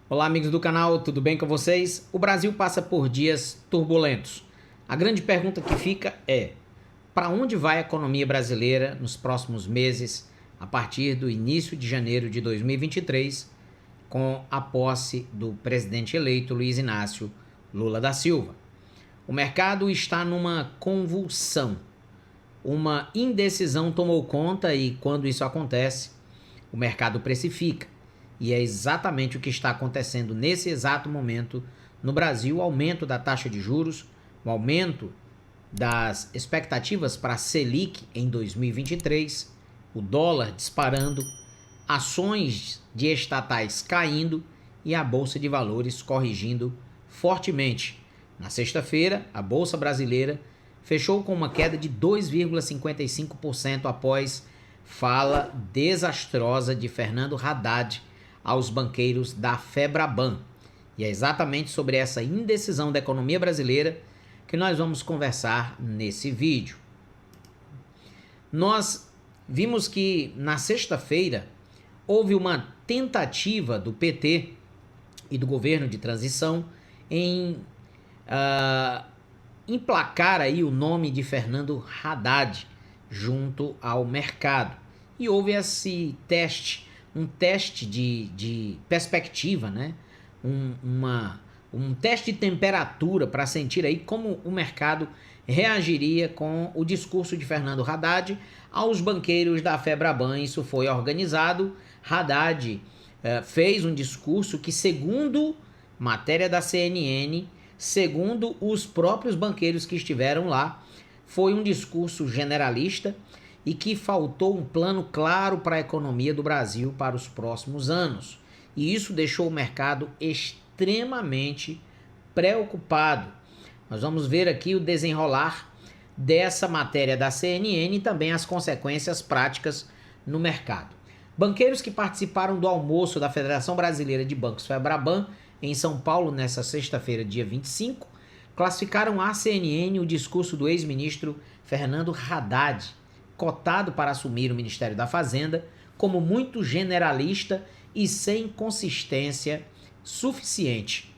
Olá, amigos do canal, tudo bem com vocês? O Brasil passa por dias turbulentos. A grande pergunta que fica é: para onde vai a economia brasileira nos próximos meses, a partir do início de janeiro de 2023, com a posse do presidente eleito Luiz Inácio Lula da Silva? O mercado está numa convulsão. Uma indecisão tomou conta e, quando isso acontece, o mercado precifica. E é exatamente o que está acontecendo nesse exato momento no Brasil: o aumento da taxa de juros, o aumento das expectativas para a Selic em 2023, o dólar disparando, ações de estatais caindo e a Bolsa de Valores corrigindo fortemente. Na sexta-feira, a Bolsa Brasileira fechou com uma queda de 2,55% após fala desastrosa de Fernando Haddad aos banqueiros da Febraban. E é exatamente sobre essa indecisão da economia brasileira que nós vamos conversar nesse vídeo. Nós vimos que na sexta-feira houve uma tentativa do PT e do governo de transição em emplacar aí o nome de Fernando Haddad junto ao mercado. E houve esse teste, um teste de perspectiva, né? Um teste de temperatura para sentir aí como o mercado reagiria com o discurso de Fernando Haddad aos banqueiros da Febraban. Isso foi organizado. Haddad fez um discurso que, segundo matéria da CNN, segundo os próprios banqueiros que estiveram lá, foi um discurso generalista e que faltou um plano claro para a economia do Brasil para os próximos anos. E isso deixou o mercado extremamente preocupado. Nós vamos ver aqui o desenrolar dessa matéria da CNN e também as consequências práticas no mercado. Banqueiros que participaram do almoço da Federação Brasileira de Bancos Febraban em São Paulo nesta sexta-feira, dia 25, classificaram à CNN o discurso do ex-ministro Fernando Haddad, cotado para assumir o Ministério da Fazenda, como muito generalista e sem consistência suficiente.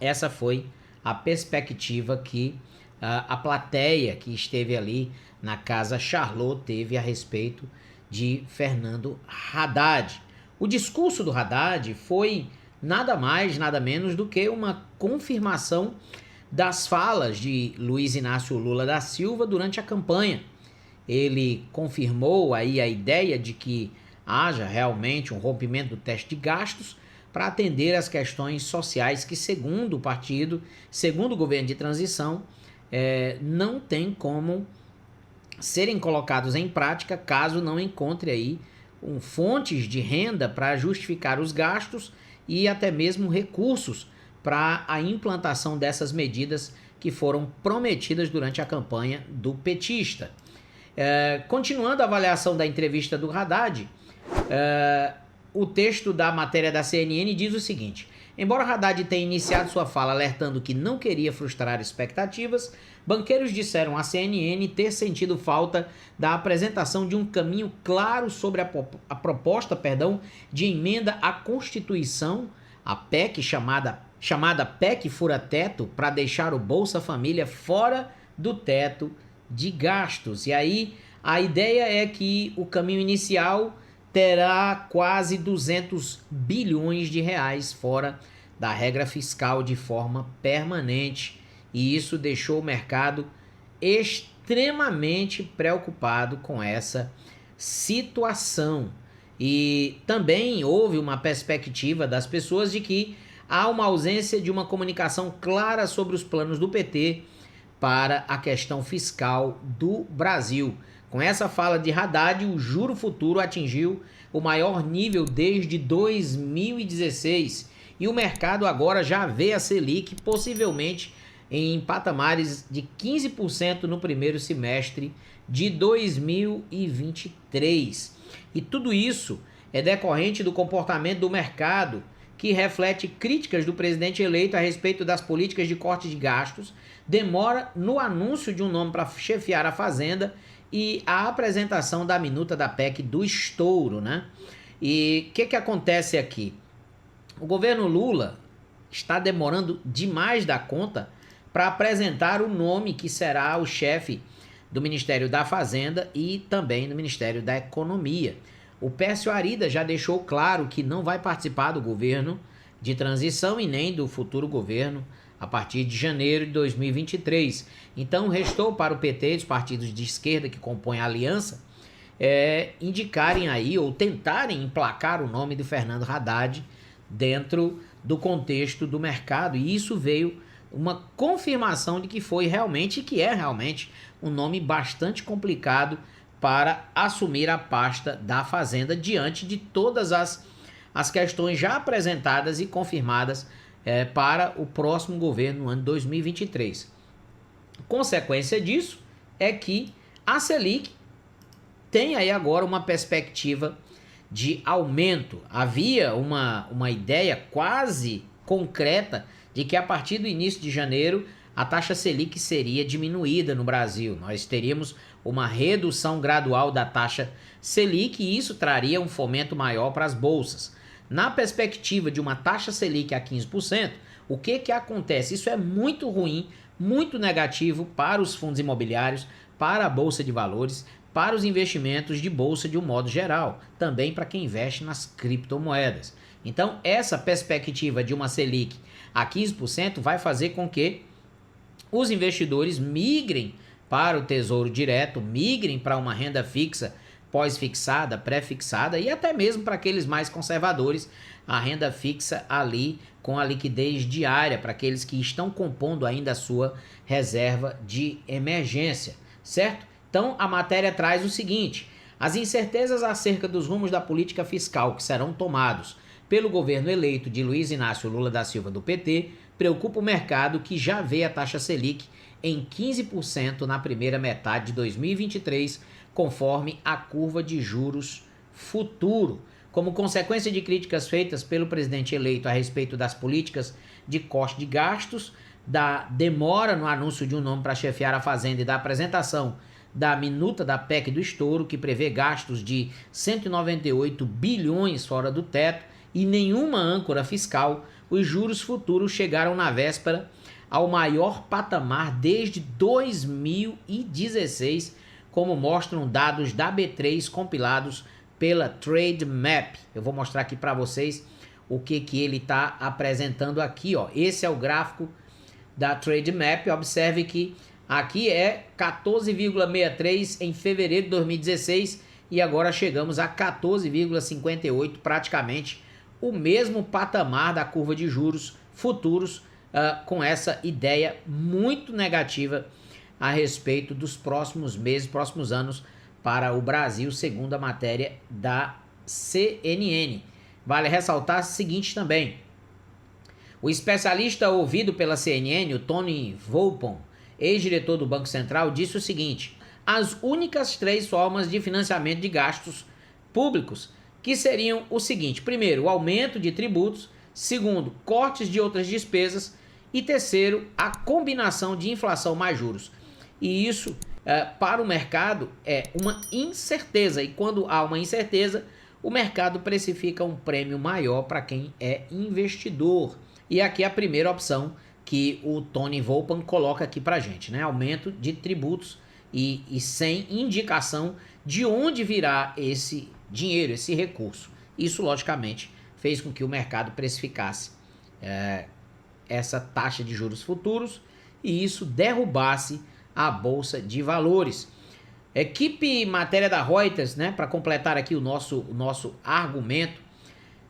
Essa foi a perspectiva que a plateia que esteve ali na Casa Charlot teve a respeito de Fernando Haddad. O discurso do Haddad foi nada mais, nada menos do que uma confirmação das falas de Luiz Inácio Lula da Silva durante a campanha. Ele confirmou aí a ideia de que haja realmente um rompimento do teto de gastos para atender às questões sociais que, segundo o partido, segundo o governo de transição, não tem como serem colocados em prática caso não encontre aí fontes de renda para justificar os gastos e até mesmo recursos para a implantação dessas medidas que foram prometidas durante a campanha do petista. Continuando a avaliação da entrevista do Haddad, o texto da matéria da CNN diz o seguinte: embora Haddad tenha iniciado sua fala alertando que não queria frustrar expectativas, banqueiros disseram à CNN ter sentido falta da apresentação de um caminho claro sobre a proposta de emenda à Constituição, a PEC chamada PEC Fura-Teto, para deixar o Bolsa Família fora do teto de gastos. E aí a ideia é que o caminho inicial terá quase 200 bilhões de reais fora da regra fiscal de forma permanente. E isso deixou o mercado extremamente preocupado com essa situação. E também houve uma perspectiva das pessoas de que há uma ausência de uma comunicação clara sobre os planos do PT para a questão fiscal do Brasil. Com essa fala de Haddad, o juro futuro atingiu o maior nível desde 2016 e o mercado agora já vê a Selic possivelmente em patamares de 15% no primeiro semestre de 2023. E tudo isso é decorrente do comportamento do mercado, que reflete críticas do presidente eleito a respeito das políticas de corte de gastos, demora no anúncio de um nome para chefiar a Fazenda e a apresentação da minuta da PEC do estouro, né? E o que acontece aqui? O governo Lula está demorando demais da conta para apresentar o nome que será o chefe do Ministério da Fazenda e também do Ministério da Economia. O Pércio Arida já deixou claro que não vai participar do governo de transição e nem do futuro governo a partir de janeiro de 2023. Então restou para o PT e os partidos de esquerda que compõem a aliança indicarem aí ou tentarem emplacar o nome do Fernando Haddad dentro do contexto do mercado, e isso veio uma confirmação de que foi realmente, que é realmente um nome bastante complicado para assumir a pasta da Fazenda diante de todas as questões já apresentadas e confirmadas para o próximo governo no ano 2023. Consequência disso é que a Selic tem aí agora uma perspectiva de aumento. Havia uma ideia quase concreta de que a partir do início de janeiro a taxa Selic seria diminuída no Brasil. Nós teríamos uma redução gradual da taxa Selic e isso traria um fomento maior para as bolsas. Na perspectiva de uma taxa Selic a 15%, o que acontece? Isso é muito ruim, muito negativo para os fundos imobiliários, para a Bolsa de Valores, para os investimentos de bolsa de um modo geral, também para quem investe nas criptomoedas. Então, essa perspectiva de uma Selic a 15% vai fazer com que os investidores migrem para o Tesouro Direto, migrem para uma renda fixa, pós-fixada, pré-fixada e até mesmo para aqueles mais conservadores, a renda fixa ali com a liquidez diária, para aqueles que estão compondo ainda a sua reserva de emergência, certo? Então, a matéria traz o seguinte: as incertezas acerca dos rumos da política fiscal que serão tomados pelo governo eleito de Luiz Inácio Lula da Silva do PT preocupa o mercado, que já vê a taxa Selic em 15% na primeira metade de 2023, conforme a curva de juros futuro. Como consequência de críticas feitas pelo presidente eleito a respeito das políticas de corte de gastos, da demora no anúncio de um nome para chefiar a Fazenda e da apresentação da minuta da PEC do estouro, que prevê gastos de 198 bilhões fora do teto e nenhuma âncora fiscal, os juros futuros chegaram na véspera ao maior patamar desde 2016, como mostram dados da B3 compilados pela Trade Map. Eu vou mostrar aqui para vocês o que ele está apresentando aqui, ó. Esse é o gráfico da Trade Map. Observe que aqui é 14,63 em fevereiro de 2016 e agora chegamos a 14,58, praticamente o mesmo patamar da curva de juros futuros, com essa ideia muito negativa a respeito dos próximos meses, próximos anos para o Brasil, segundo a matéria da CNN. Vale ressaltar o seguinte também: o especialista ouvido pela CNN, o Tony Volpon, ex-diretor do Banco Central, disse o seguinte: as únicas 3 formas de financiamento de gastos públicos, que seriam o seguinte: primeiro, o aumento de tributos; segundo, cortes de outras despesas; e terceiro, a combinação de inflação mais juros. E isso, para o mercado, é uma incerteza, e quando há uma incerteza, o mercado precifica um prêmio maior para quem é investidor. E aqui a primeira opção que o Tony Volpan coloca aqui para a gente, né? Aumento de tributos e sem indicação de onde virá esse dinheiro, esse recurso. Isso, logicamente, fez com que o mercado precificasse essa taxa de juros futuros e isso derrubasse a Bolsa de Valores. Equipe, matéria da Reuters, né? Para completar aqui o nosso argumento,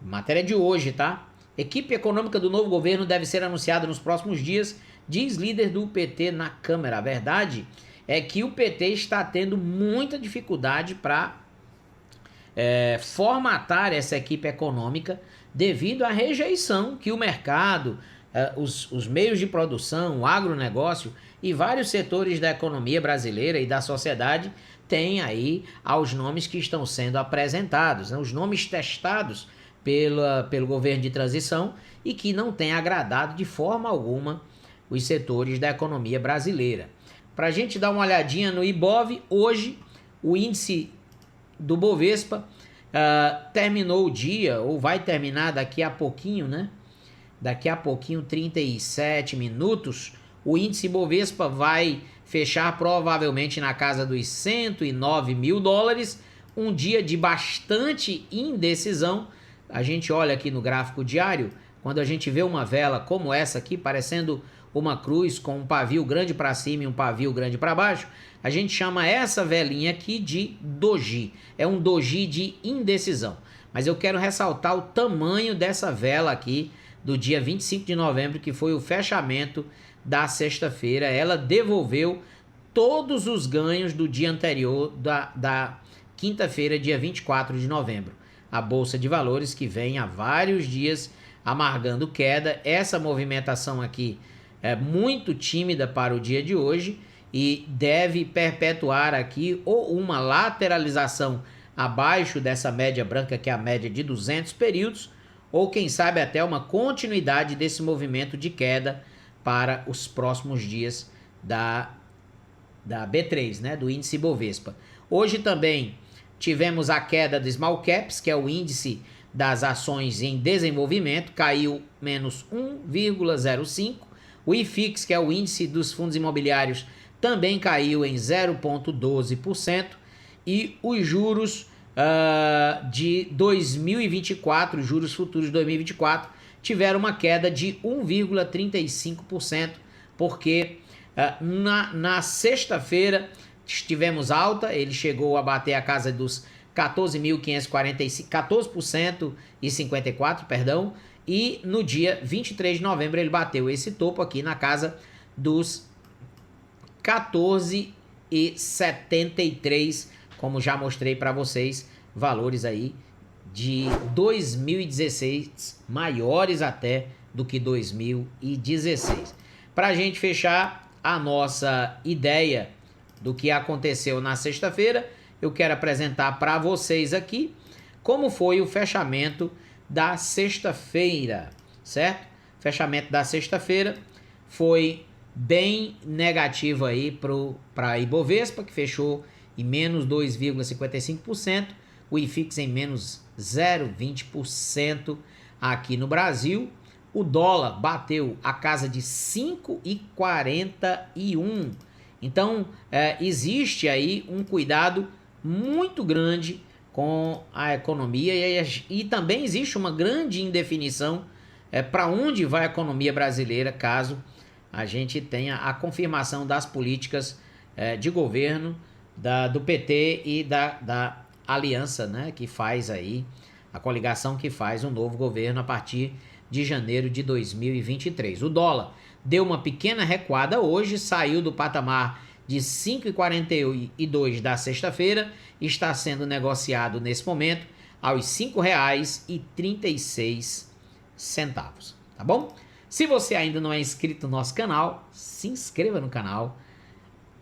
matéria de hoje, tá? Equipe econômica do novo governo deve ser anunciada nos próximos dias, diz líder do PT na Câmara. A verdade é que o PT está tendo muita dificuldade para formatar essa equipe econômica devido à rejeição que o mercado, os meios de produção, o agronegócio e vários setores da economia brasileira e da sociedade têm aí aos nomes que estão sendo apresentados, né? Os nomes testados pelo governo de transição e que não tem agradado de forma alguma os setores da economia brasileira. Para a gente dar uma olhadinha no Ibov, hoje o índice do Bovespa terminou o dia, ou vai terminar daqui a pouquinho, né? Daqui a pouquinho, 37 minutos, o índice Bovespa vai fechar provavelmente na casa dos 109 mil dólares, um dia de bastante indecisão. A gente olha aqui no gráfico diário, quando a gente vê uma vela como essa aqui, parecendo uma cruz com um pavio grande para cima e um pavio grande para baixo, a gente chama essa velinha aqui de doji. É um doji de indecisão. Mas eu quero ressaltar o tamanho dessa vela aqui do dia 25 de novembro, que foi o fechamento da sexta-feira. Ela devolveu todos os ganhos do dia anterior, da quinta-feira, dia 24 de novembro. A Bolsa de Valores, que vem há vários dias amargando queda. Essa movimentação aqui é muito tímida para o dia de hoje e deve perpetuar aqui ou uma lateralização abaixo dessa média branca, que é a média de 200 períodos, ou quem sabe até uma continuidade desse movimento de queda para os próximos dias da B3, né, do índice Bovespa. Hoje também tivemos a queda do Small Caps, que é o índice das ações em desenvolvimento, caiu menos 1,05. O IFIX, que é o índice dos fundos imobiliários, também caiu em 0,12%. E os juros de 2024, juros futuros de 2024, tiveram uma queda de 1,35%, porque na sexta-feira tivemos alta, ele chegou a bater a casa dos 14.545, 14% e 54, perdão, e no dia 23 de novembro ele bateu esse topo aqui na casa dos 14,73, como já mostrei para vocês, valores aí de 2016, maiores até do que 2016. Para a gente fechar a nossa ideia do que aconteceu na sexta-feira, eu quero apresentar para vocês aqui como foi o fechamento da sexta-feira, certo? Fechamento da sexta-feira foi bem negativo aí para a Ibovespa, que fechou em menos 2,55%, o IFIX em menos 0,20% aqui no Brasil. O dólar bateu a casa de 5,41. Então, existe aí um cuidado muito grande com a economia e também existe uma grande indefinição para onde vai a economia brasileira caso a gente tenha a confirmação das políticas de governo do PT e da aliança, né, que faz aí, a coligação que faz um novo governo a partir de janeiro de 2023. O dólar deu uma pequena recuada hoje, saiu do patamar de 5,42 da sexta-feira, está sendo negociado nesse momento aos R$ 5,36, tá bom? Se você ainda não é inscrito no nosso canal, se inscreva no canal,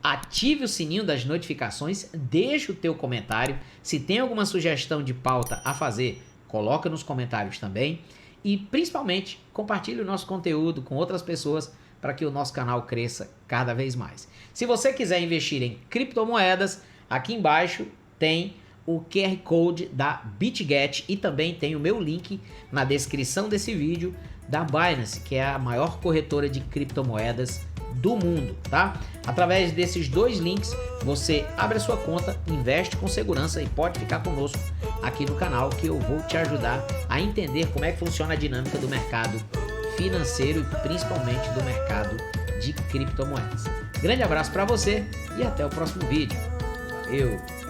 ative o sininho das notificações, deixe o teu comentário. Se tem alguma sugestão de pauta a fazer, coloca nos comentários também. E principalmente, compartilhe o nosso conteúdo com outras pessoas para que o nosso canal cresça cada vez mais. Se você quiser investir em criptomoedas, aqui embaixo tem o QR Code da BitGet e também tem o meu link na descrição desse vídeo da Binance, que é a maior corretora de criptomoedas do mundo, tá? Através desses dois links, você abre a sua conta, investe com segurança e pode ficar conosco aqui no canal, que eu vou te ajudar a entender como é que funciona a dinâmica do mercado financeiro e principalmente do mercado de criptomoedas. Grande abraço para você e até o próximo vídeo. Valeu!